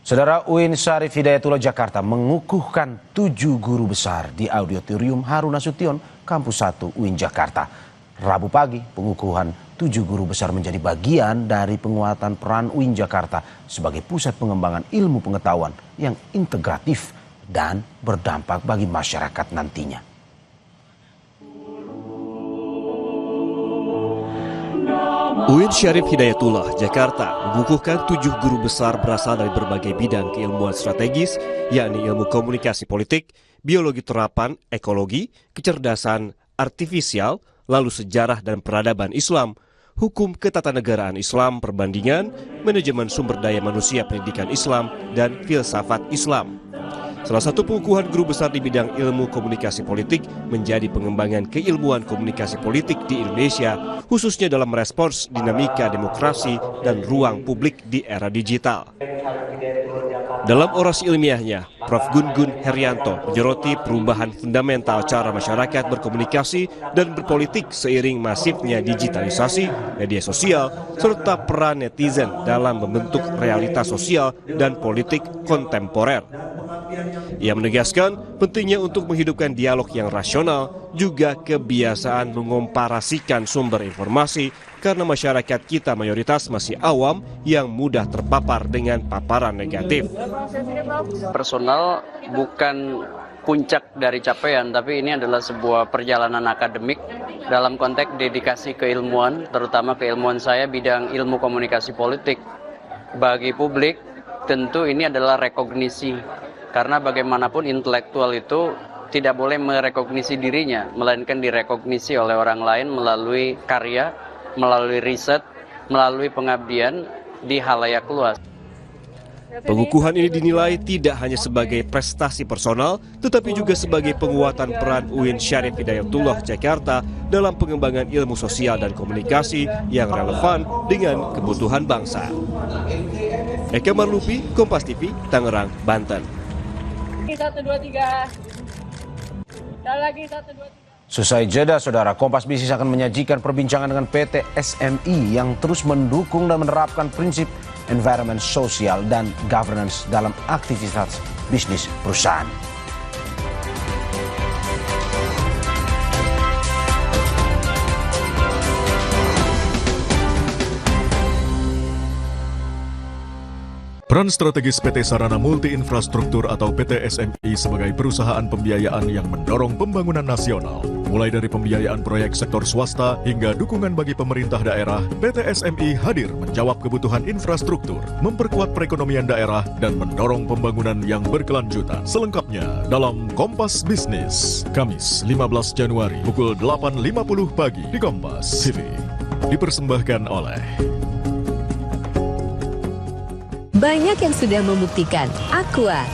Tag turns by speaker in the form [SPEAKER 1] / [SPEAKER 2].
[SPEAKER 1] Saudara, UIN Syarif Hidayatullah Jakarta mengukuhkan 7 guru besar di Auditorium Harun Nasution, Kampus 1 UIN Jakarta. Rabu pagi, pengukuhan 7 guru besar menjadi bagian dari penguatan peran UIN Jakarta sebagai pusat pengembangan ilmu pengetahuan yang integratif dan berdampak bagi masyarakat nantinya.
[SPEAKER 2] UIN Syarif Hidayatullah Jakarta mengukuhkan 7 guru besar berasal dari berbagai bidang keilmuan strategis, yakni ilmu komunikasi politik, biologi terapan, ekologi, kecerdasan artifisial, lalu sejarah dan peradaban Islam, hukum ketatanegaraan Islam, perbandingan, manajemen sumber daya manusia pendidikan Islam, dan filsafat Islam. Salah satu pengukuhan guru besar di bidang ilmu komunikasi politik menjadi pengembangan keilmuan komunikasi politik di Indonesia, khususnya dalam merespons dinamika demokrasi dan ruang publik di era digital. Dalam orasi ilmiahnya, Prof. Gun-Gun Herianto menyoroti perubahan fundamental cara masyarakat berkomunikasi dan berpolitik seiring masifnya digitalisasi, media sosial, serta peran netizen dalam membentuk realitas sosial dan politik kontemporer. Ia menegaskan pentingnya untuk menghidupkan dialog yang rasional, juga kebiasaan mengomparasikan sumber informasi karena masyarakat kita mayoritas masih awam yang mudah terpapar dengan paparan negatif.
[SPEAKER 3] Personal bukan puncak dari capaian, tapi ini adalah sebuah perjalanan akademik dalam konteks dedikasi keilmuan, terutama keilmuan saya bidang ilmu komunikasi politik. Bagi publik, tentu ini adalah rekognisi. Karena bagaimanapun intelektual itu tidak boleh merekognisi dirinya, melainkan direkognisi oleh orang lain melalui karya, melalui riset, melalui pengabdian di halayak luas.
[SPEAKER 2] Pengukuhan ini dinilai tidak hanya sebagai prestasi personal, tetapi juga sebagai penguatan peran UIN Syarif Hidayatullah Jakarta dalam pengembangan ilmu sosial dan komunikasi yang relevan dengan kebutuhan bangsa. Eka Marlupi, Kompas TV, Tangerang, Banten.
[SPEAKER 4] 1, 2, 3. Dan lagi 1, 2, 3.
[SPEAKER 1] Selesai jeda, Saudara, Kompas Bisnis akan menyajikan perbincangan dengan PT SMI yang terus mendukung dan menerapkan prinsip environment sosial dan governance dalam aktivitas bisnis perusahaan.
[SPEAKER 5] Peran strategis PT Sarana Multi Infrastruktur atau PT SMI sebagai perusahaan pembiayaan yang mendorong pembangunan nasional. Mulai dari pembiayaan proyek sektor swasta hingga dukungan bagi pemerintah daerah, PT SMI hadir menjawab kebutuhan infrastruktur, memperkuat perekonomian daerah, dan mendorong pembangunan yang berkelanjutan. Selengkapnya dalam Kompas Bisnis, Kamis 15 Januari pukul 8.50 pagi di Kompas TV. Dipersembahkan oleh
[SPEAKER 6] banyak yang sudah membuktikan Aqua